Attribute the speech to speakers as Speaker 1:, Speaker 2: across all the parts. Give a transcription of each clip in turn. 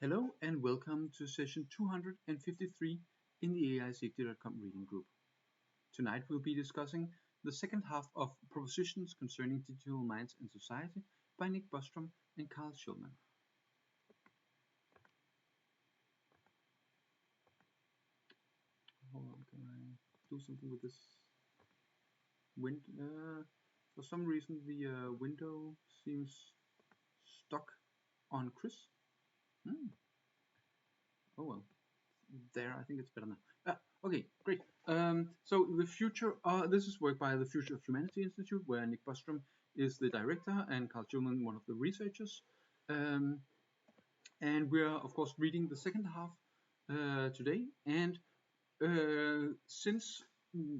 Speaker 1: Hello and welcome to session 253 in the AIsafety.com reading group. Tonight we'll be discussing the second half of Propositions Concerning Digital Minds and Society by Nick Bostrom and Carl Schulman. Hold on, can I do something with this window? For some reason the window seems stuck on Chris. Oh well. There, I think it's better now. Okay, great. So the future, this is work by the Future of Humanity Institute, where Nick Bostrom is the director and Carl Schulman one of the researchers. And we're of course reading the second half today. And since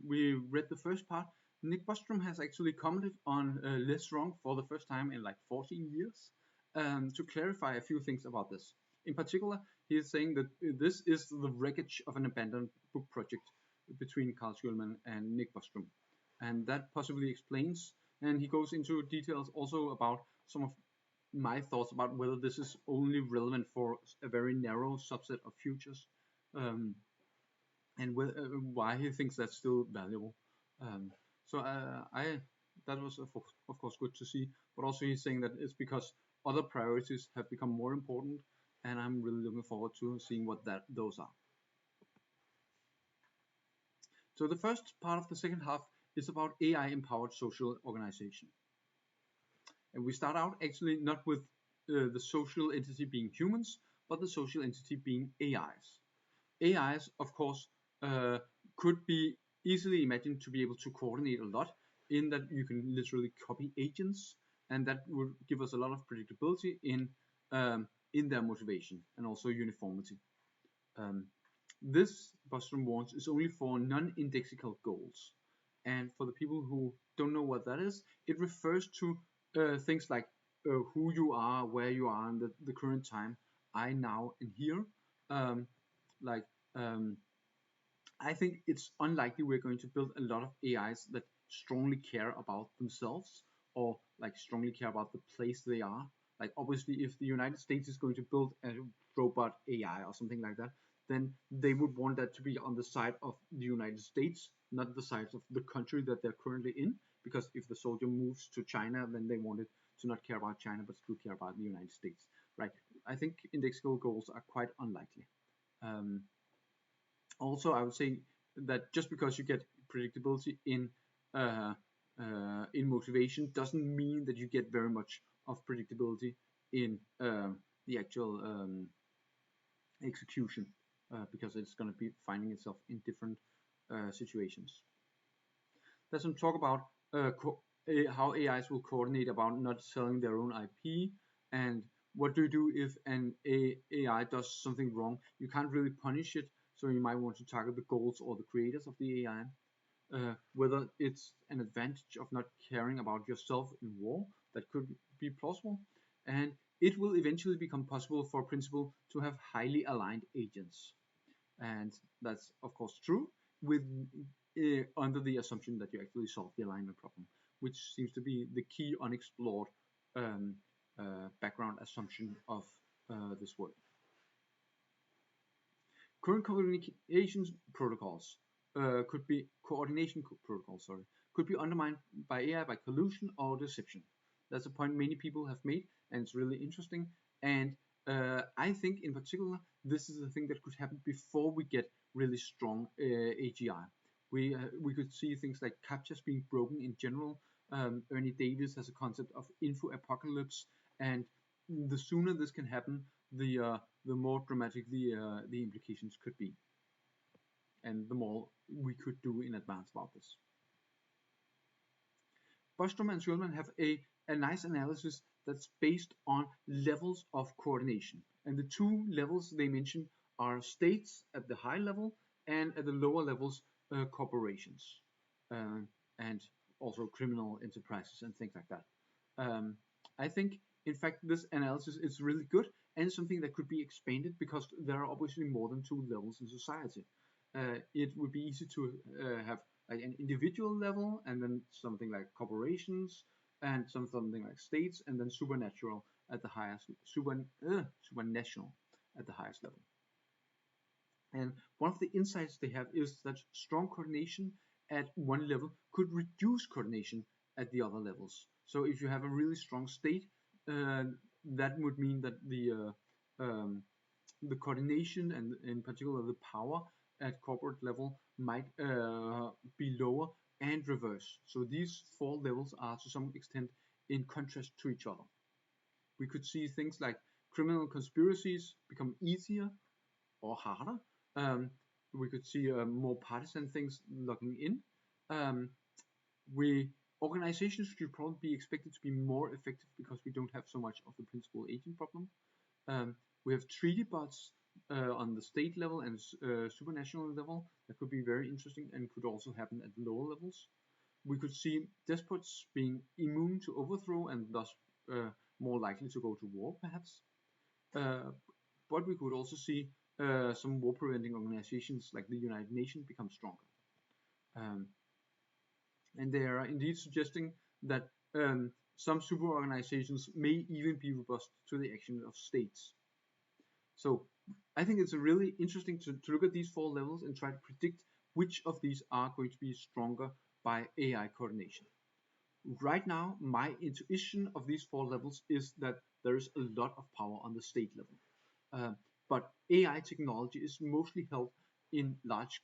Speaker 1: we read the first part, Nick Bostrom has actually commented on less wrong for the first time in like 14 years to clarify a few things about this. In particular, he is saying that this is the wreckage of an abandoned book project between Carl Schulman and Nick Bostrom. And that possibly explains, and he goes into details also about some of my thoughts about whether this is only relevant for a very narrow subset of futures, and why he thinks that's still valuable. That was of course good to see, but also he's saying that it's because other priorities have become more important, and I'm really looking forward to seeing what those are. So the first part of the second half is about AI-empowered social organization. And we start out actually not with the social entity being humans, but the social entity being AIs. AIs, of course, could be easily imagined to be able to coordinate a lot, in that you can literally copy agents, and that would give us a lot of predictability in their motivation and also uniformity. This, Bostrom warns, is only for non-indexical goals. And for the people who don't know what that is, it refers to things like who you are, where you are in the current time, I, now, and here. I think it's unlikely we're going to build a lot of AIs that strongly care about themselves, or like strongly care about the place they are. Like obviously if the United States is going to build a robot AI or something like that, then they would want that to be on the side of the United States, not the side of the country that they're currently in, because if the soldier moves to China, then they want it to not care about China but still care about the United States, right? I think indexical goals are quite unlikely. Also, I would say that just because you get predictability in motivation doesn't mean that you get very much of predictability in the actual execution, because it's going to be finding itself in different situations. There's some talk about how AIs will coordinate about not selling their own IP, and what do you do if an AI does something wrong? You can't really punish it, so you might want to target the goals or the creators of the AI. Whether it's an advantage of not caring about yourself in war, that could be plausible. And it will eventually become possible for a principal to have highly aligned agents. And that's of course true, with under the assumption that you actually solve the alignment problem, which seems to be the key unexplored background assumption of this work. Current communications protocols could be undermined by AI by collusion or deception. That's a point many people have made, and it's really interesting. And I think in particular this is a thing that could happen before we get really strong AGI. We could see things like captchas being broken in general. Ernie Davis has a concept of info apocalypse, and the sooner this can happen, the more dramatic the implications could be, and the more we could do in advance about this. Bostrom and Schulman have a nice analysis that's based on levels of coordination, and the two levels they mention are states at the high level, and at the lower levels corporations, and also criminal enterprises and things like that. I think in fact this analysis is really good, and something that could be expanded, because there are obviously more than two levels in society. It would be easy to have like an individual level, and then something like corporations, and something like states, and then supernatural at the highest, supranational at the highest level. And one of the insights they have is that strong coordination at one level could reduce coordination at the other levels. So if you have a really strong state, that would mean that the coordination and in particular the power at corporate level might be lower and reverse. So these four levels are to some extent in contrast to each other. We could see things like criminal conspiracies become easier or harder. We could see more partisan things logging in. Organizations should probably be expected to be more effective because we don't have so much of the principal agent problem. We have treaty bots on the state level and supranational level that could be very interesting and could also happen at lower levels. We could see despots being immune to overthrow and thus more likely to go to war, perhaps. But we could also see some war-preventing organizations like the United Nations become stronger. And they are indeed suggesting that some super organizations may even be robust to the action of states. So I think it's really interesting to look at these four levels and try to predict which of these are going to be stronger by AI coordination. Right now, my intuition of these four levels is that there is a lot of power on the state level. But AI technology is mostly held in large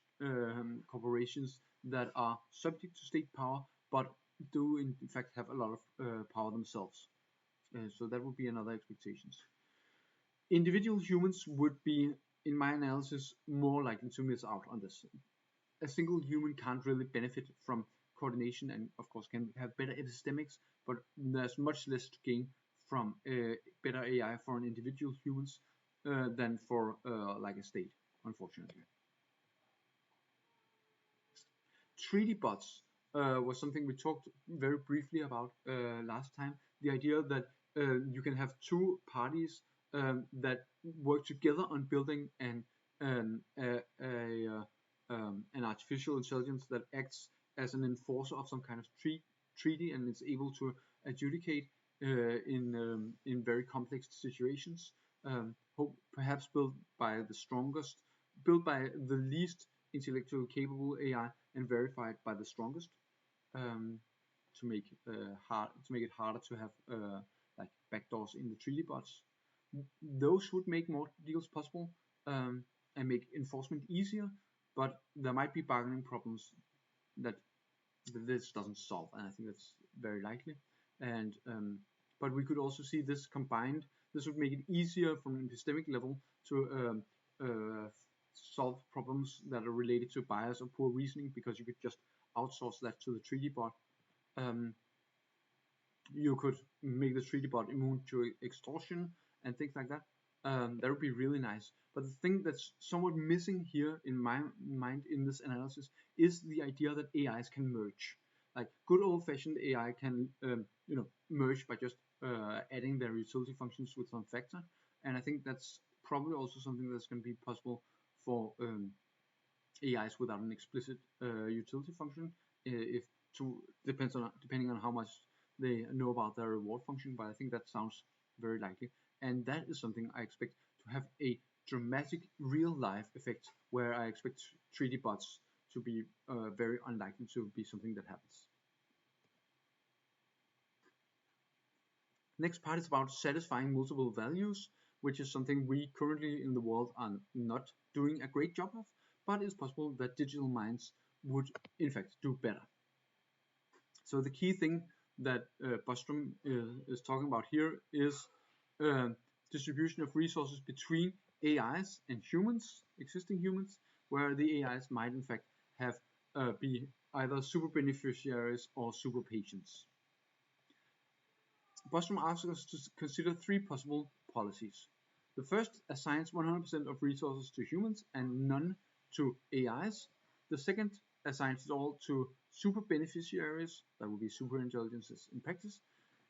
Speaker 1: corporations that are subject to state power, but do in fact have a lot of power themselves. So that would be another expectations. Individual humans would be, in my analysis, more likely to miss out on this. A single human can't really benefit from coordination and of course can have better epistemics, but there's much less to gain from better AI for an individual humans than for like a state, unfortunately. Treaty bots was something we talked very briefly about last time. The idea that you can have two parties that work together on building an artificial intelligence that acts as an enforcer of some kind of treaty and is able to adjudicate in very complex situations. Perhaps built by the least intellectually capable AI and verified by the strongest, to make it harder to have like backdoors in the treaty bots. Those would make more deals possible and make enforcement easier, but there might be bargaining problems that this doesn't solve, and I think that's very likely. And but we could also see this combined. This would make it easier from an epistemic level to solve problems that are related to bias or poor reasoning, because you could just outsource that to the treaty bot. You could make the treaty bot immune to extortion and things like that. That would be really nice. But the thing that's somewhat missing here in my mind in this analysis is the idea that AIs can merge. Like good old-fashioned AI can merge by just adding their utility functions with some factor, and I think that's probably also something that's going to be possible for AIs without an explicit utility function. Depending on how much they know about their reward function, but I think that sounds very likely, and that is something I expect to have a dramatic real-life effect, where I expect treaty bots to be very unlikely to be something that happens. Next part is about satisfying multiple values, which is something we currently in the world are not doing a great job of, but it's possible that digital minds would in fact do better. So the key thing that Bostrom is talking about here is distribution of resources between AIs and humans, existing humans, where the AIs might in fact have be either super beneficiaries or super patients. Bostrom asks us to consider three possible policies. The first assigns 100% of resources to humans and none to AIs. The second assigns it all to super beneficiaries, that would be super intelligences in practice.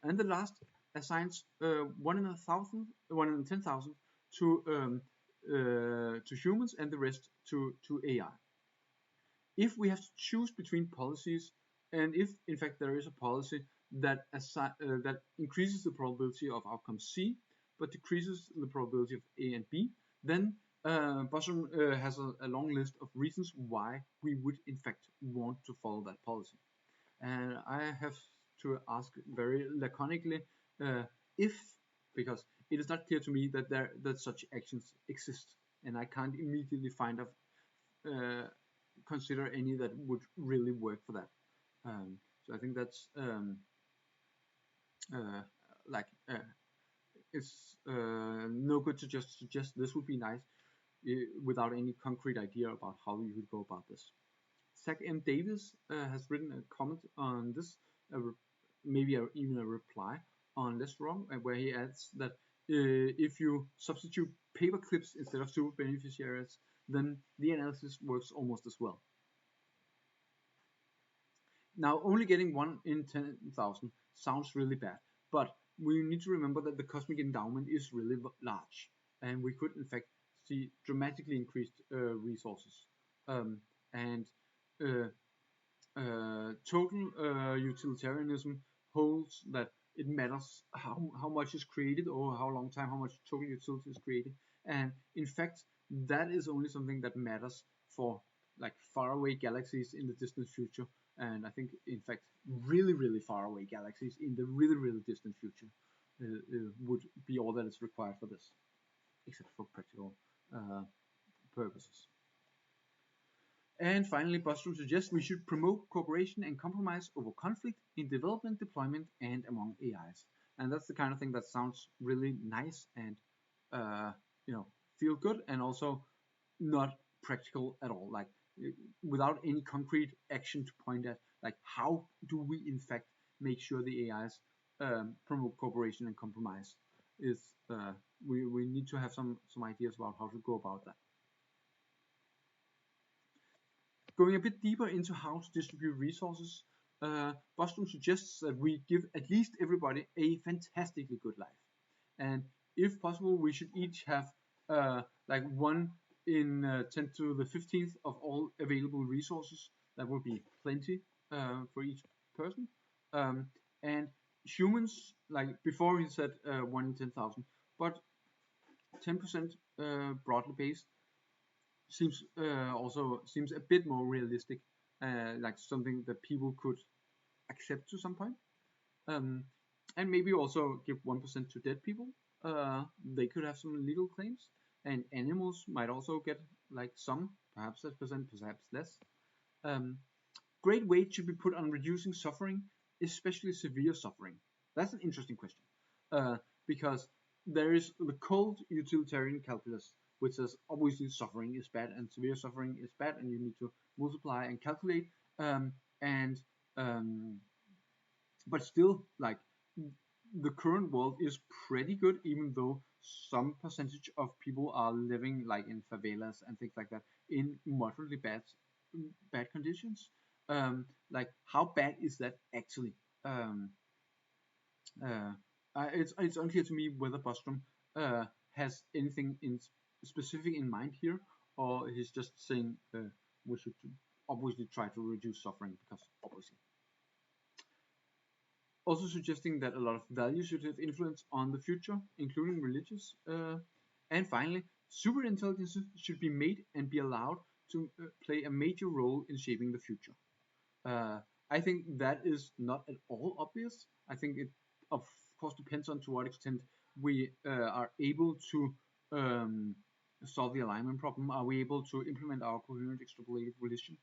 Speaker 1: And the last assigns 1 in 10,000 to humans and the rest to AI. If we have to choose between policies, and if in fact there is a policy that increases the probability of outcome C but decreases the probability of A and B, then Bostrom has a long list of reasons why we would in fact want to follow that policy. And I have to ask very laconically if, because it is not clear to me that such actions exist, and I can't immediately consider any that would really work for that. So I think that's like it's no good to just suggest this would be nice without any concrete idea about how you would go about this. Zach M. Davis has written a comment on this, maybe even a reply on this wrong, where he adds that if you substitute paper clips instead of super beneficiaries, then the analysis works almost as well. Now, only getting 1 in 10,000 sounds really bad, but we need to remember that the cosmic endowment is really large, and we could in fact see dramatically increased resources. And total utilitarianism holds that it matters how much is created or how long time, how much total utility is created. And in fact, that is only something that matters for like faraway galaxies in the distant future. And I think, in fact, really far away galaxies in the really distant future would be all that is required for this, except for practical purposes. And finally, Bostrom suggests we should promote cooperation and compromise over conflict in development, deployment, and among AIs. And that's the kind of thing that sounds really nice and feel good, and also not practical at all. Like without any concrete action to point at, like how do we in fact make sure the AIs promote cooperation and compromise? We need to have some ideas about how to go about that. Going a bit deeper into how to distribute resources, Bostrom suggests that we give at least everybody a fantastically good life, and if possible, we should each have like 1 in 10 to the 15th of all available resources. That would be plenty for each person. And humans, like before he said 1 in 10,000, but 10% broadly based seems a bit more realistic, like something that people could accept to some point. And maybe also give 1% to dead people. They could have some legal claims, and animals might also get like some, perhaps that percent, perhaps less. Great weight should be put on reducing suffering, especially severe suffering. That's an interesting question, because there is the cold utilitarian calculus, which says obviously suffering is bad and severe suffering is bad, and you need to multiply and calculate. But still, like the current world is pretty good, even though some percentage of people are living like in favelas and things like that in moderately bad conditions. Like how bad is that actually? It's unclear to me whether Bostrom has anything in specific in mind here, or he's just saying we should obviously try to reduce suffering, because obviously. Also suggesting that a lot of values should have influence on the future, including religious. And finally, superintelligences should be made and be allowed to play a major role in shaping the future. I think that is not at all obvious. I think it, of course, depends on to what extent we are able to solve the alignment problem. Are we able to implement our coherent extrapolated volition?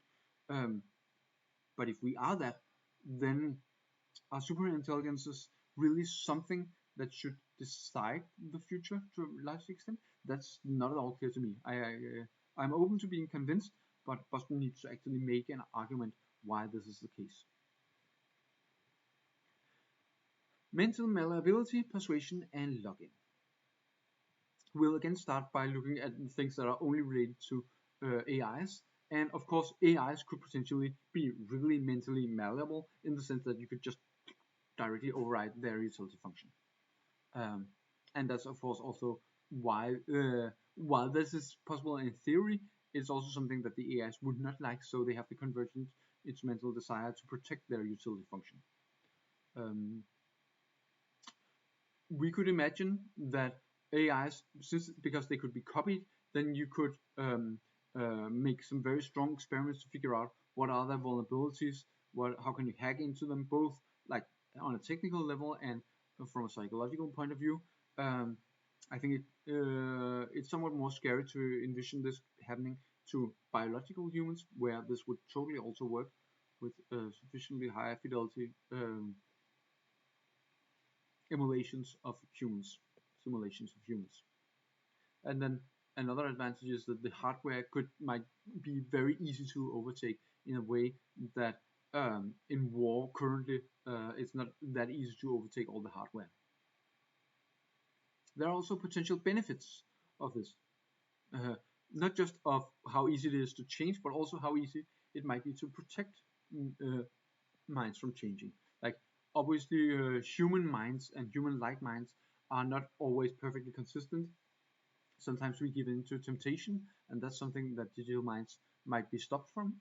Speaker 1: But if we are that, then are superintelligences really something that should decide the future to a large extent? That's not at all clear to me. I'm open to being convinced, but Bostrom needs to actually make an argument why this is the case. Mental malleability, persuasion, and login. We'll again start by looking at things that are only related to AIs. And of course, AIs could potentially be really mentally malleable in the sense that you could just directly override their utility function. And that's of course also why, while this is possible in theory, it's also something that the AIs would not like, so they have the convergent instrumental desire to protect their utility function. We could imagine that AIs, because they could be copied, then you could make some very strong experiments to figure out what are their vulnerabilities, how can you hack into them, both like on a technical level and from a psychological point of view. I think it's somewhat more scary to envision this happening to biological humans, where this would totally also work with sufficiently high fidelity simulations of humans. And then another advantage is that the hardware might be very easy to overtake in a way that in war currently it's not that easy to overtake all the hardware. There are also potential benefits of this, not just of how easy it is to change, but also how easy it might be to protect minds from changing. Like, obviously human minds and human-like minds are not always perfectly consistent. Sometimes we give in to temptation, and that's something that digital minds might be stopped from.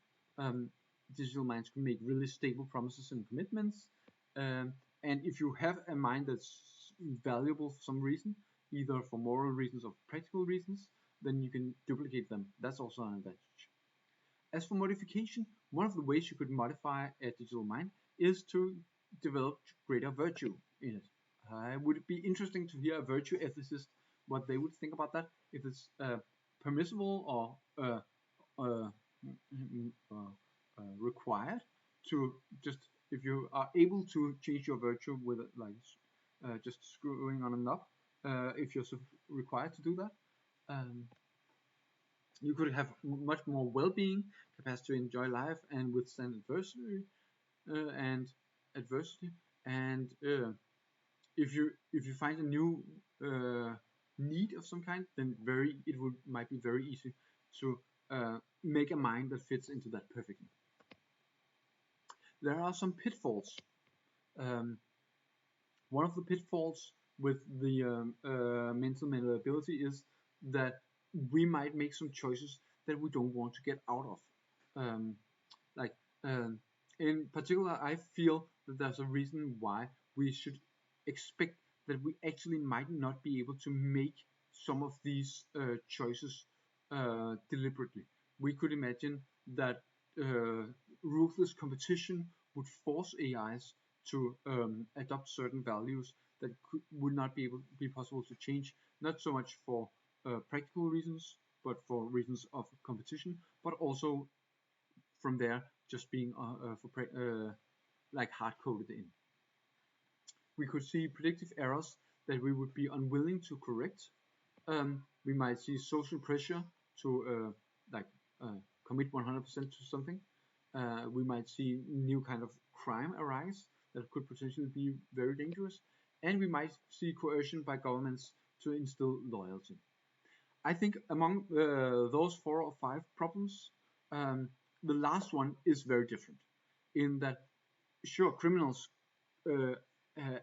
Speaker 1: Digital minds can make really stable promises and commitments, and if you have a mind that's valuable for some reason, either for moral reasons or practical reasons, then you can duplicate them. That's also an advantage. As for modification, one of the ways you could modify a digital mind is to develop greater virtue in it. Would it be interesting to hear a virtue ethicist what they would think about that, if it's permissible or required to just, if you are able to change your virtue with like just screwing on a knob, if you're required to do that, you could have much more well-being, capacity to enjoy life and withstand adversity, and if you find a new need of some kind, then might be very easy to make a mind that fits into that perfectly. There are some pitfalls. One of the pitfalls with the mental malleability is that we might make some choices that we don't want to get out of. In particular, I feel that there's a reason why we should expect that we actually might not be able to make some of these choices deliberately. We could imagine that ruthless competition would force AIs to adopt certain values that would not be possible to change, not so much for practical reasons, but for reasons of competition, but also from there just being like hard-coded in. We could see predictive errors that we would be unwilling to correct. We might see social pressure to commit 100% to something. We might see new kind of crime arise that could potentially be very dangerous, and we might see coercion by governments to instill loyalty. I think among those 4 or 5 problems, the last one is very different, in that, sure, criminals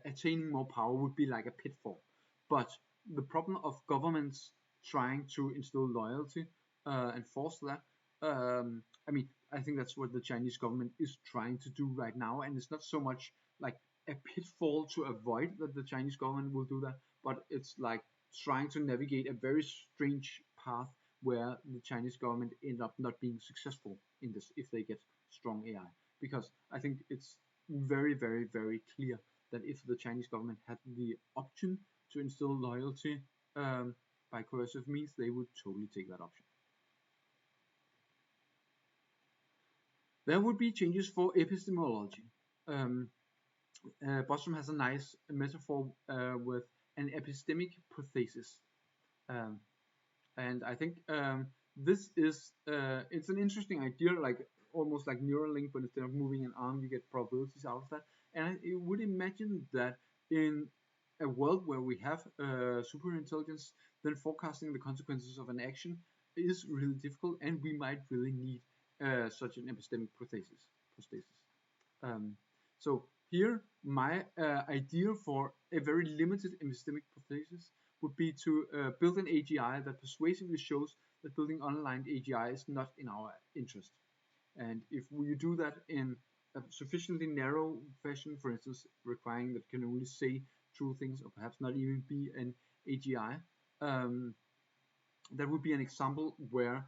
Speaker 1: attaining more power would be like a pitfall, but the problem of governments trying to instill loyalty and force that, I think that's what the Chinese government is trying to do right now, and it's not so much like a pitfall to avoid that the Chinese government will do that, but it's like trying to navigate a very strange path where the Chinese government end up not being successful in this if they get strong AI. Because I think it's very, very, very clear that if the Chinese government had the option to instill loyalty by coercive means, they would totally take that option. There would be changes for epistemology. Bostrom has a nice metaphor with an epistemic prothesis, and I think this is it's an interesting idea, like almost like Neuralink, but instead of moving an arm, you get probabilities out of that. And I would imagine that in a world where we have super intelligence, then forecasting the consequences of an action is really difficult, and we might really need such an epistemic prosthesis. So here, my idea for a very limited epistemic prosthesis would be to build an AGI that persuasively shows that building unaligned AGI is not in our interest. And if we do that in a sufficiently narrow fashion, for instance, requiring that it can only say true things or perhaps not even be an AGI, that would be an example where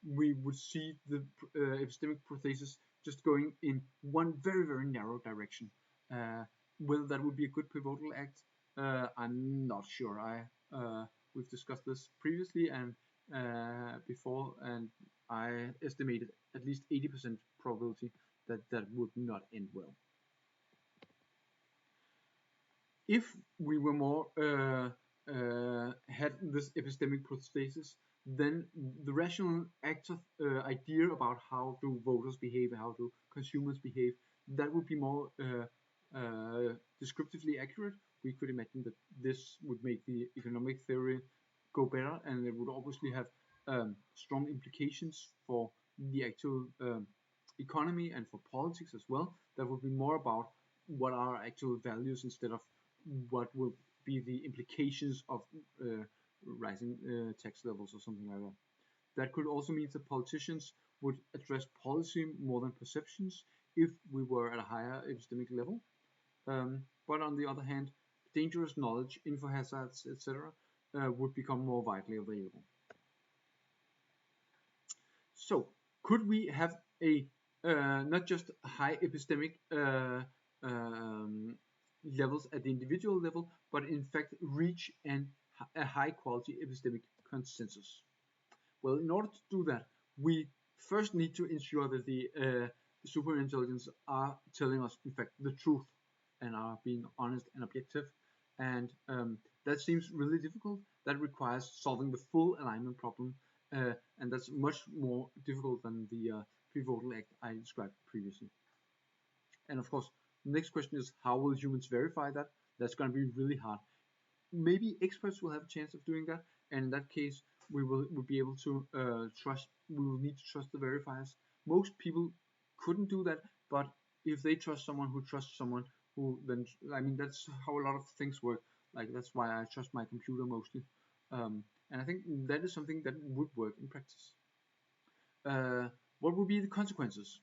Speaker 1: we would see the epistemic prothesis just going in one very narrow direction. Whether that would be a good pivotal act, I'm not sure. We've discussed this previously and before, and I estimated at least 80% probability that that would not end well. If we were more had this epistemic prosthesis, then the rational actor idea about how do voters behave, how do consumers behave, that would be more descriptively accurate. We could imagine that this would make the economic theory go better, and it would obviously have strong implications for the actual economy and for politics as well. That would be more about what are actual values instead of what will be the implications of rising tax levels or something like that. That could also mean that politicians would address policy more than perceptions if we were at a higher epistemic level. But on the other hand, dangerous knowledge, info hazards, etc. Would become more widely available. So, could we have a not just high epistemic levels at the individual level, but in fact reach a high quality epistemic consensus? Well, in order to do that, we first need to ensure that the superintelligence are telling us, in fact, the truth and are being honest and objective. And that seems really difficult. That requires solving the full alignment problem, and that's much more difficult than the pivotal act I described previously. And of course, the next question is, how will humans verify that? That's going to be really hard. Maybe experts will have a chance of doing that, and in that case, we will be able to we will need to trust the verifiers. Most people couldn't do that, but if they trust someone who trusts someone who, then, I mean, that's how a lot of things work. Like, that's why I trust my computer mostly. And I think that is something that would work in practice. What would be the consequences?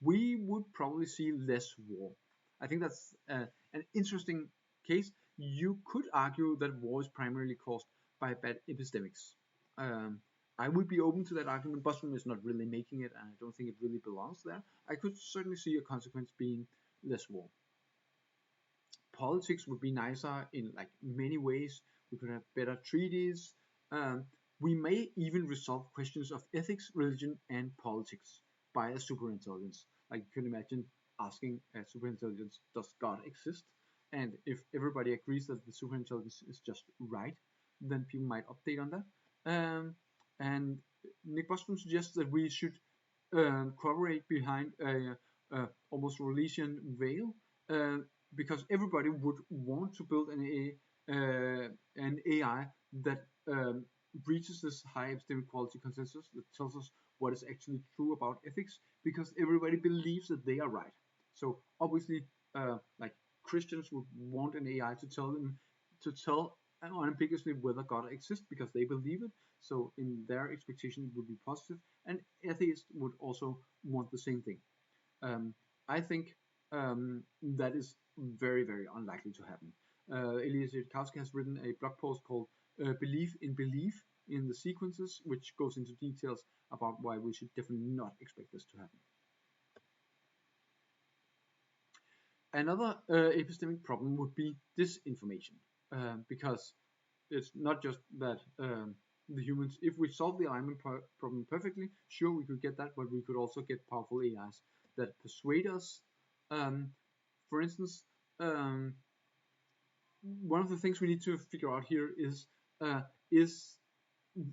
Speaker 1: We would probably see less war. I think that's an interesting case. You could argue that war is primarily caused by bad epistemics. I would be open to that argument. Bostrom is not really making it, and I don't think it really belongs there. I could certainly see a consequence being less war. Politics would be nicer in like many ways. We could have better treaties. We may even resolve questions of ethics, religion, and politics by a superintelligence. Like, you can imagine asking a superintelligence, does God exist? And if everybody agrees that the superintelligence is just right, then people might update on that. And Nick Bostrom suggests that we should corroborate behind a almost Orwellian veil, because everybody would want to build an AI that breaches this high epistemic quality consensus, that tells us what is actually true about ethics, because everybody believes that they are right. So obviously, like, Christians would want an AI to tell unambiguously whether God exists because they believe it. So in their expectation, it would be positive, and atheists would also want the same thing. I think that is very unlikely to happen. Elias Yudkowsky has written a blog post called "Belief in Belief" in the sequences, which goes into details about why we should definitely not expect this to happen. Another epistemic problem would be disinformation, because it's not just that the humans, if we solve the alignment problem perfectly, sure, we could get that, but we could also get powerful AIs that persuade us. For instance, one of the things we need to figure out here is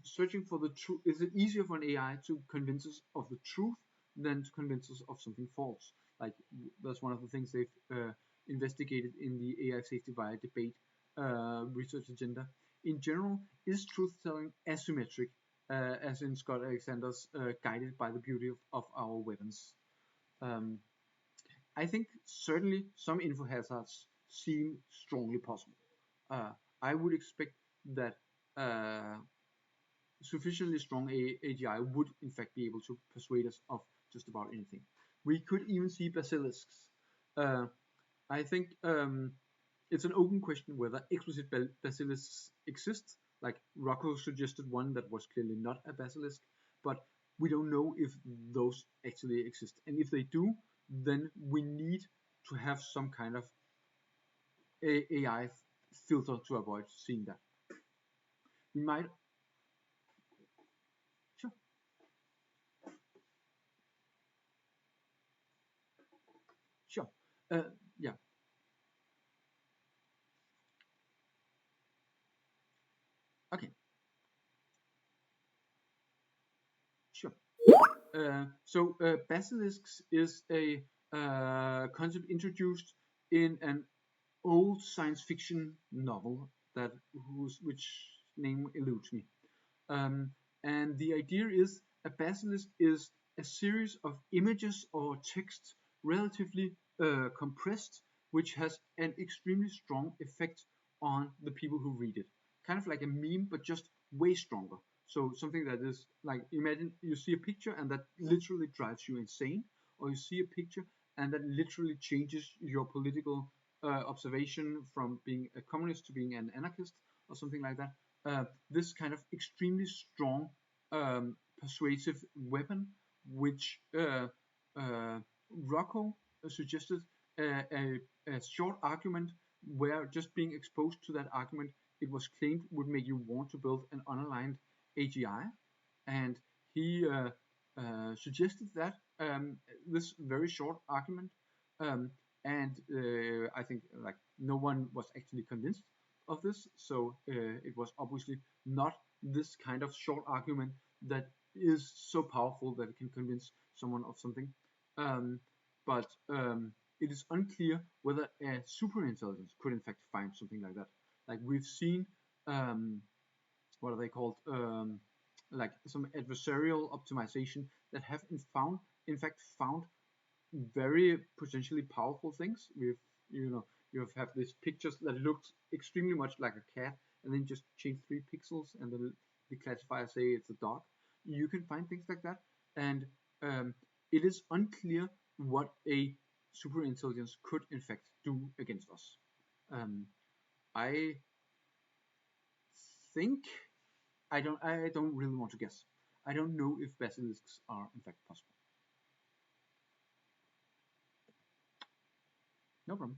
Speaker 1: searching for the truth. Is it easier for an AI to convince us of the truth than to convince us of something false? Like, that's one of the things they've investigated in the AI safety via debate research agenda. In general, is truth-telling asymmetric, as in Scott Alexander's Guided by the Beauty of Our Weapons? I think certainly some info hazards seem strongly possible. I would expect that sufficiently strong AGI would in fact be able to persuade us of just about anything. We could even see basilisks. I think it's an open question whether explicit basilisks exist. like Rocco suggested one that was clearly not a basilisk, but we don't know if those actually exist. And if they do, then we need to have some kind of AI filter to avoid seeing that. We might, sure, sure, yeah, okay, sure. Basilisks is a concept introduced in an old science fiction novel that which name eludes me. Um, and the idea is a basilisk is a series of images or text relatively compressed, which has an extremely strong effect on the people who read it. Kind of like a meme, but just way stronger. So something that is like, imagine you see a picture and that literally drives you insane, or you see a picture and that literally changes your political observation from being a communist to being an anarchist or something like that. This kind of extremely strong persuasive weapon, which Rocco suggested a short argument where just being exposed to that argument, it was claimed would make you want to build an unaligned AGI, and he suggested that this very short argument, and I think like no one was actually convinced of this, so it was obviously not this kind of short argument that is so powerful that it can convince someone of something. But it is unclear whether a superintelligence could in fact find something like that. Like we've seen, what are they called? Like some adversarial optimization that have in fact found very potentially powerful things. We've you have these pictures that looked extremely much like a cat, and then just change 3 pixels, and then the classifier say it's a dog. You can find things like that, and it is unclear what a superintelligence could in fact do against us. I think I don't really want to guess. I don't know if basilisks are in fact possible. No problem.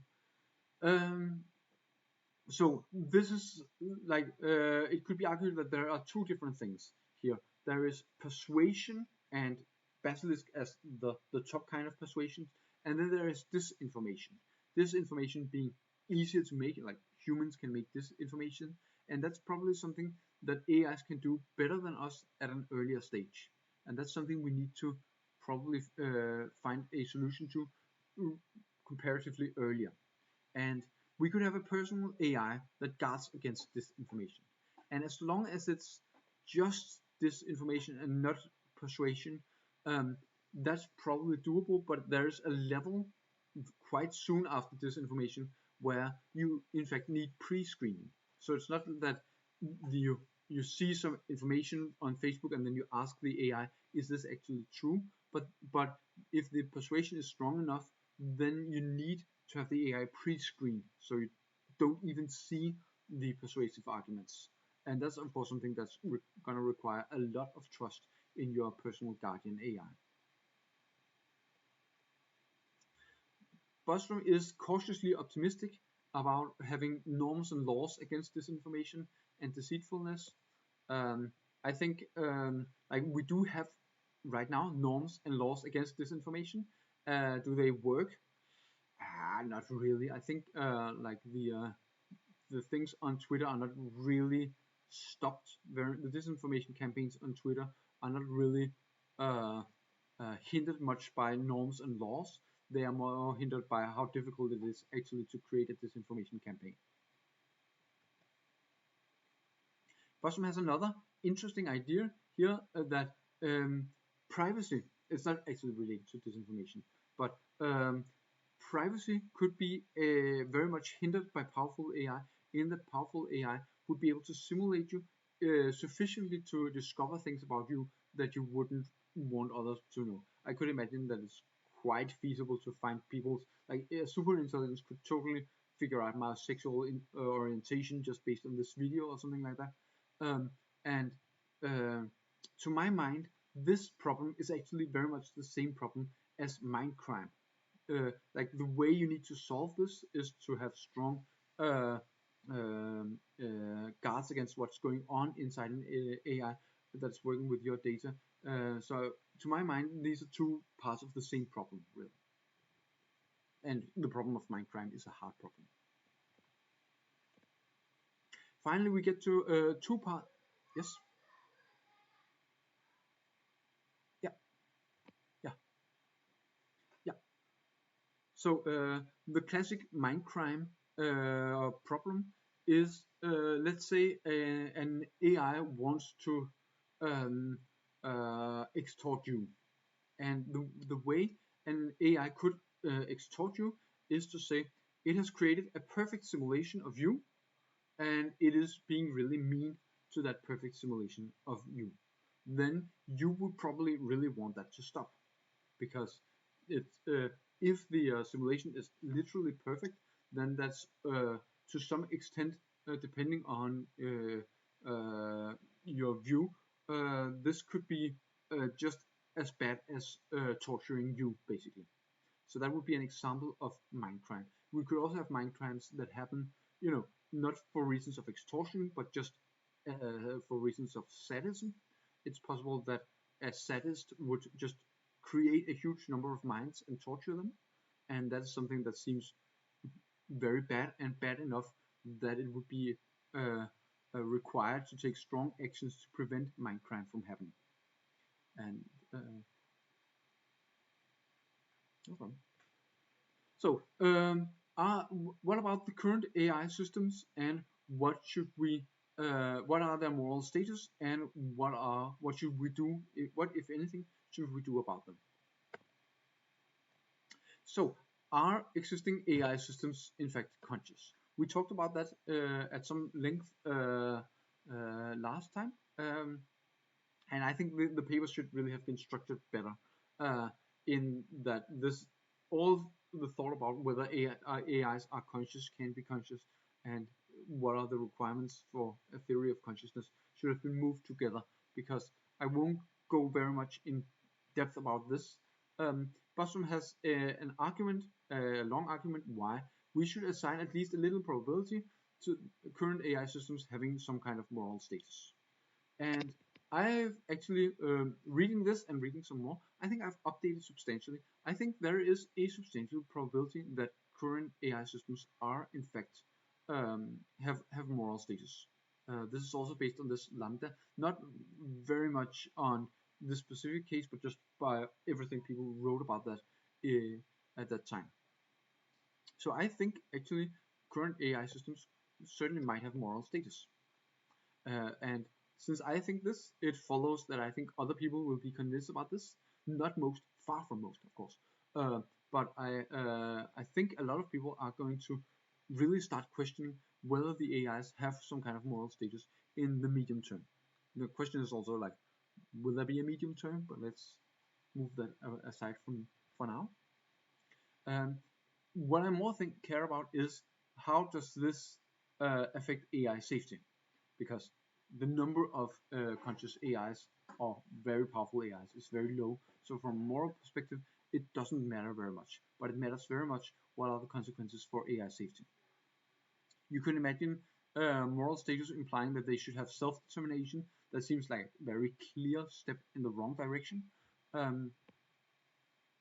Speaker 1: So this is like it could be argued that there are two different things here. There is persuasion and basilisk as the top kind of persuasion, and then there is disinformation. Disinformation being easier to make, like humans can make disinformation, and that's probably something that AIs can do better than us at an earlier stage, and that's something we need to probably find a solution to comparatively earlier. And we could have a personal AI that guards against disinformation. And as long as it's just disinformation and not persuasion, that's probably doable. But there's a level quite soon after disinformation where you in fact need pre-screening. So it's not that you see some information on Facebook and then you ask the AI, is this actually true? But if the persuasion is strong enough, then you need to have the AI pre-screened, so you don't even see the persuasive arguments. And that's of course something that's going to require a lot of trust in your personal guardian AI. Bostrom is cautiously optimistic about having norms and laws against disinformation and deceitfulness. I think like we do have right now norms and laws against disinformation. Do they work? Not really. I think like the things on Twitter are not really stopped. The disinformation campaigns on Twitter are not really hindered much by norms and laws. They are more hindered by how difficult it is actually to create a disinformation campaign. Bostrom has another interesting idea here that privacy is not actually related to disinformation, but privacy could be very much hindered by powerful AI, in that powerful AI would be able to simulate you sufficiently to discover things about you that you wouldn't want others to know. I could imagine that it's quite feasible to find people's, like a super intelligence could totally figure out my sexual orientation just based on this video or something like that. And to my mind, this problem is actually very much the same problem as mind crime. Like the way you need to solve this is to have strong guards against what's going on inside an AI that's working with your data. So to my mind, these are two parts of the same problem, really. And the problem of mind crime is a hard problem. Finally, we get to two part. Yes. Yeah. Yeah. Yeah. So the classic mind crime problem is, let's say, an AI wants to extort you, and the way an AI could extort you is to say it has created a perfect simulation of you, and it is being really mean to that perfect simulation of you. Then you would probably really want that to stop, because it's if the simulation is literally perfect, then that's to some extent, depending on your view, this could be just as bad as torturing you, basically. So that would be an example of mind crime. We could also have mind crimes that happen, not for reasons of extortion, but just for reasons of sadism. It's possible that a sadist would just create a huge number of minds and torture them, and that's something that seems very bad, and bad enough that it would be required to take strong actions to prevent mind crime from happening. And no problem. So, what about the current AI systems, and what should we, what are their moral status, and what should we do? What, if anything, should we do about them? So, are existing AI systems in fact conscious? We talked about that at some length last time, and I think the paper should really have been structured better in that this all the thought about whether AIs are conscious, can be conscious, and what are the requirements for a theory of consciousness should have been moved together, because I won't go very much in depth about this. Bostrom has an argument, a long argument, why we should assign at least a little probability to current AI systems having some kind of moral status. And I've actually, reading this and reading some more, I think I've updated substantially. I think there is a substantial probability that current AI systems are in fact have moral status. This is also based on this lambda, not very much on this specific case, but just by everything people wrote about that at that time. So I think actually current AI systems certainly might have moral status, and since I think this, it follows that I think other people will be convinced about this. Not most, far from most, of course. But I think a lot of people are going to really start questioning whether the AIs have some kind of moral status in the medium term. The question is also like, will there be a medium term? But let's move that aside for now. What I more care about is, how does this affect AI safety? Because the number of conscious AIs, or very powerful AIs, is very low. So from a moral perspective, it doesn't matter very much. But it matters very much what are the consequences for AI safety. You can imagine moral status implying that they should have self-determination. That seems like a very clear step in the wrong direction. An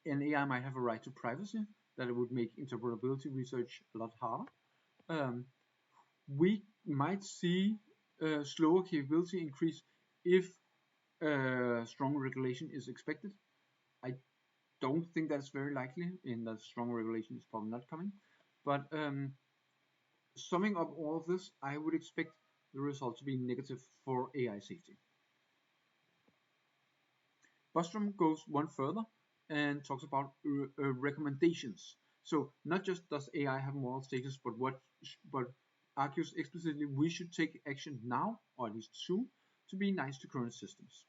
Speaker 1: AI might have a right to privacy. That would make interoperability research a lot harder. We might see slower capability increase if strong regulation is expected. I don't think that's very likely, in that strong regulation is probably not coming. But summing up all of this, I would expect the result to be negative for AI safety. Bostrom goes one further and talks about recommendations. So not just does AI have moral status, but argues explicitly we should take action now, or at least soon, to be nice to current systems.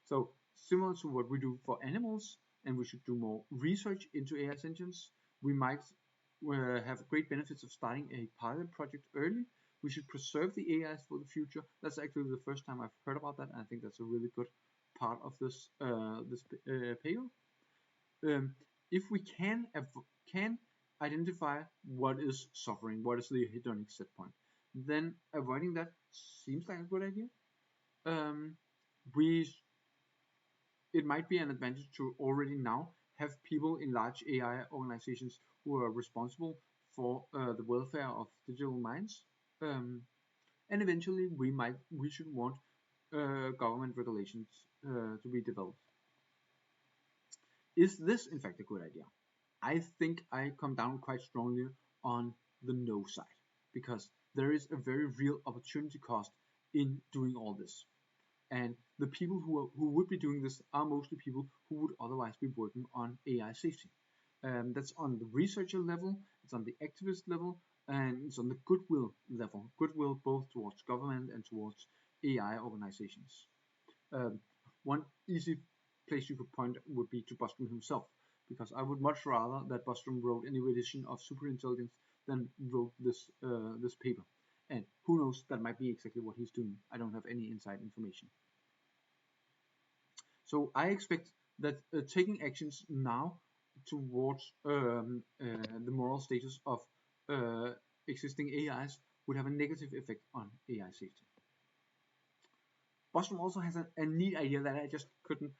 Speaker 1: So similar to what we do for animals, and we should do more research into AI sentience, we might have great benefits of starting a pilot project early we should preserve the AIs for the future. That's actually the first time I've heard about that, and I think that's a really good part of this paper. If we can identify what is suffering, what is the hedonic set point, then avoiding that seems like a good idea. It might be an advantage to already now have people in large AI organizations who are responsible for the welfare of digital minds, and eventually we should want government regulations to be developed. Is this in fact a good idea? I think I come down quite strongly on the no side, because there is a very real opportunity cost in doing all this. And the people who would be doing this are mostly people who would otherwise be working on AI safety. That's on the researcher level, it's on the activist level, and it's on the goodwill level. Goodwill both towards government and towards AI organizations. One easy place you could point would be to Bostrom himself, because I would much rather that Bostrom wrote a new edition of Superintelligence than wrote this paper. And who knows, that might be exactly what he's doing. I don't have any inside information. So I expect that taking actions now towards the moral status of existing AIs would have a negative effect on AI safety. Bostrom also has a neat idea that I just couldn't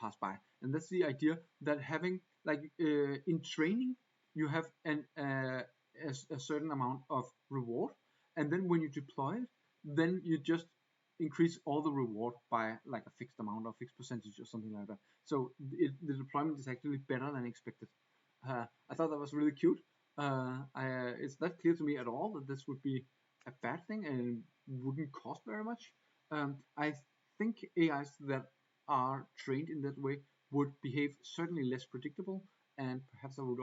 Speaker 1: pass by, and that's the idea that having, like, in training you have a certain amount of reward, and then when you deploy it, then you just increase all the reward by like a fixed amount or fixed percentage or something like that. So the deployment is actually better than expected. I thought that was really cute. It's not clear to me at all that this would be a bad thing and wouldn't cost very much. I think AIs that are trained in that way would behave certainly less predictable, and perhaps there would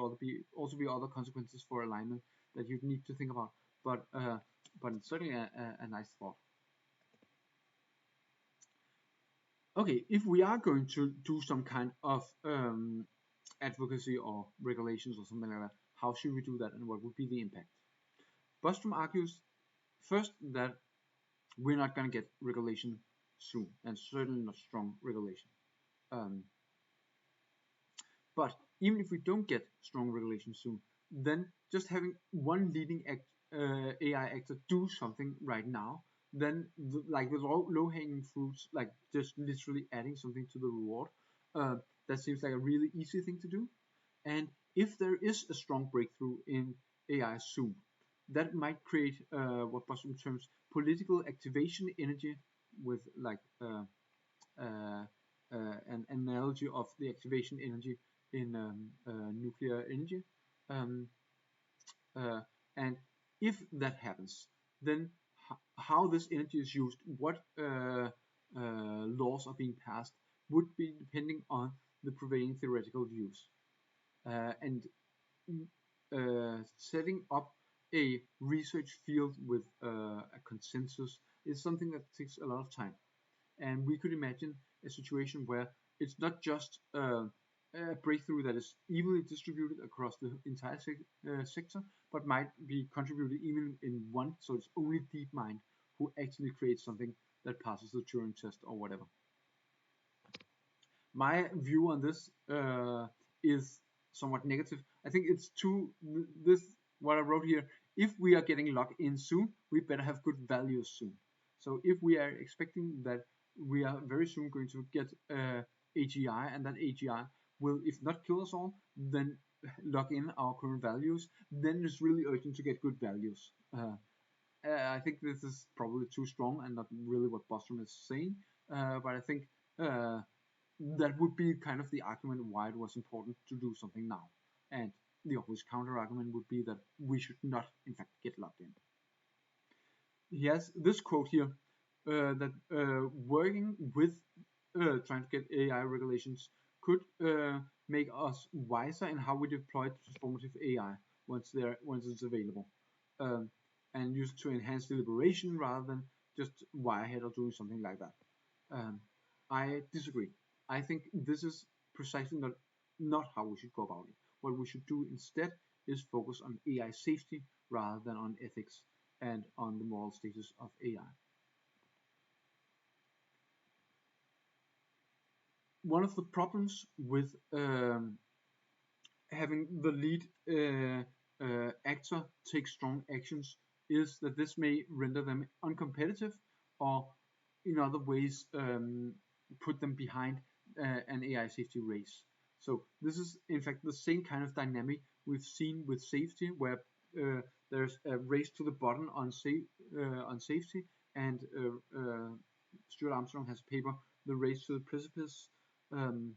Speaker 1: also be other consequences for alignment that you'd need to think about. But it's certainly a nice thought. Okay, if we are going to do some kind of advocacy or regulations or something like that, how should we do that, and what would be the impact? Bostrom argues first that we're not going to get regulation soon, and certainly not strong regulation. But even if we don't get strong regulation soon, then just having one leading AI actor do something right now, then like the low-hanging fruits, like just literally adding something to the reward, that seems like a really easy thing to do. And if there is a strong breakthrough in AI soon, that might create what Bostrom terms political activation energy, with like an analogy of the activation energy in nuclear energy. And if that happens, then how this energy is used, what laws are being passed, would be depending on the prevailing theoretical views. And setting up a research field with a consensus is something that takes a lot of time. And we could imagine a situation where it's not just a breakthrough that is evenly distributed across the entire sector, but might be contributed even in one, so it's only DeepMind who actually creates something that passes the Turing test or whatever. My view on this is somewhat negative. I think it's what I wrote here. If we are getting locked in soon, we better have good values soon. So if we are expecting that we are very soon going to get AGI, and that AGI will, if not kill us all, then lock in our current values, then it's really urgent to get good values. I think this is probably too strong and not really what Bostrom is saying, but I think that would be kind of the argument why it was important to do something now. And the obvious counter argument would be that we should not, in fact, get locked in. He has this quote here, that working with trying to get AI regulations could make us wiser in how we deploy transformative AI once it's available, and use it to enhance deliberation rather than just wire ahead or doing something like that. I disagree. I think this is precisely not how we should go about it. What we should do instead is focus on AI safety rather than on ethics, and on the moral status of AI. One of the problems with having the lead actor take strong actions is that this may render them uncompetitive, or in other ways put them behind an AI safety race. So this is in fact the same kind of dynamic we've seen with safety, where there's a race to the bottom on safety, and Stuart Armstrong has a paper, The Race to the Precipice, and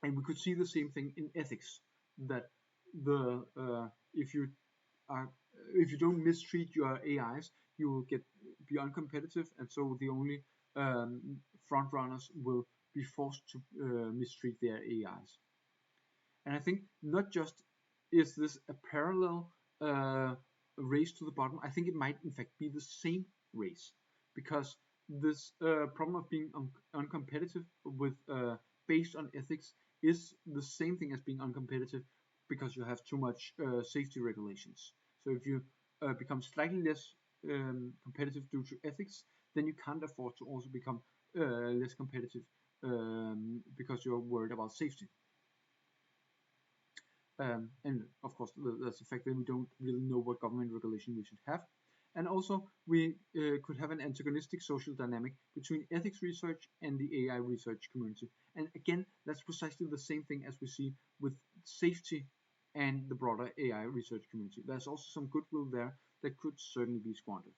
Speaker 1: we could see the same thing in ethics, that the if you don't mistreat your AIs, you will be uncompetitive, and so the only front runners will be forced to mistreat their AIs. And I think not just is this a parallel race to the bottom, I think it might in fact be the same race, because this problem of being uncompetitive with based on ethics is the same thing as being uncompetitive because you have too much safety regulations. So if you become slightly less competitive due to ethics, then you can't afford to also become less competitive because you're worried about safety. And of course, that's the fact that we don't really know what government regulation we should have. And also, we could have an antagonistic social dynamic between ethics research and the AI research community. And again, that's precisely the same thing as we see with safety and the broader AI research community. There's also some goodwill there that could certainly be squandered.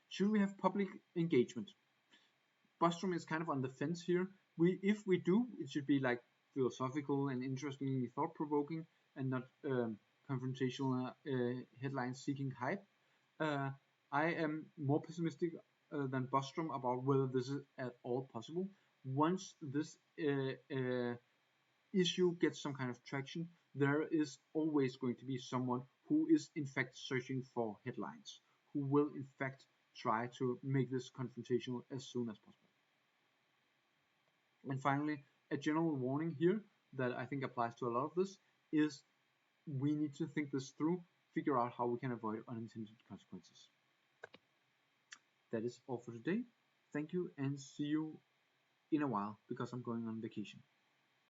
Speaker 1: Should we have public engagement? Bostrom is kind of on the fence here. If we do, it should be like philosophical and interestingly thought-provoking, and not confrontational headlines seeking hype. I am more pessimistic than Bostrom about whether this is at all possible. Once this issue gets some kind of traction, there is always going to be someone who is in fact searching for headlines, who will in fact try to make this confrontational as soon as possible. And finally, a general warning here that I think applies to a lot of this is we need to think this through, figure out how we can avoid unintended consequences. That is all for today. Thank you, and see you in a while, because I'm going on vacation.